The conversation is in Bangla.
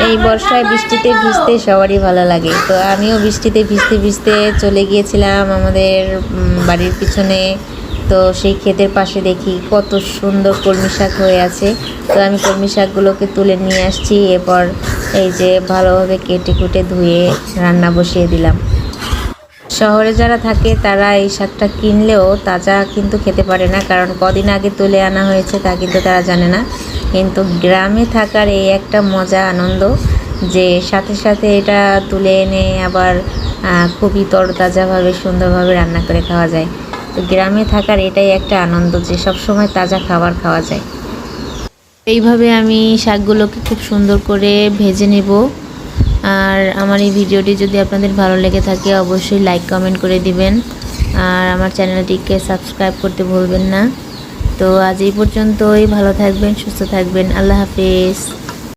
এই বর্ষায় বৃষ্টিতে ভিজতে সবারই ভালো লাগে। তো আমিও বৃষ্টিতে ভিজতে ভিজতে চলে গিয়েছিলাম আমাদের বাড়ির পিছনে। তো সেই ক্ষেতের পাশে দেখি কত সুন্দর কলমি শাক হয়ে আছে। তো আমি কলমি শাকগুলোকে তুলে নিয়ে আসছি। এরপর এই যে ভালোভাবে কেটে কুটে ধুয়ে রান্না বসিয়ে দিলাম। শহরে যারা থাকে তারা এই শাকটা কিনলেও তাজা কিন্তু খেতে পারে না, কারণ কদিন আগে তুলে আনা হয়েছে তা কিন্তু তারা জানে না। কিন্তু গ্রামে থাকার এই একটা মজা আনন্দ যে সাথে সাথে এটা তুলে এনে আবার খুবই তরতাজাভাবে সুন্দরভাবে রান্না করে খাওয়া যায়। তো গ্রামে থাকার এটাই একটা আনন্দ যে সব সময় তাজা খাবার খাওয়া যায়। এইভাবে আমি শাকগুলোকে খুব সুন্দর করে ভেজে নেব। আর আমার এই ভিডিওটি যদি আপনাদের ভালো লেগে থাকে অবশ্যই লাইক কমেন্ট করে দিবেন, আর আমার চ্যানেলটিকে সাবস্ক্রাইব করতে ভুলবেন না। তো আজ এই পর্যন্তই, ভালো থাকবেন, সুস্থ থাকবেন, আল্লাহ হাফেজ।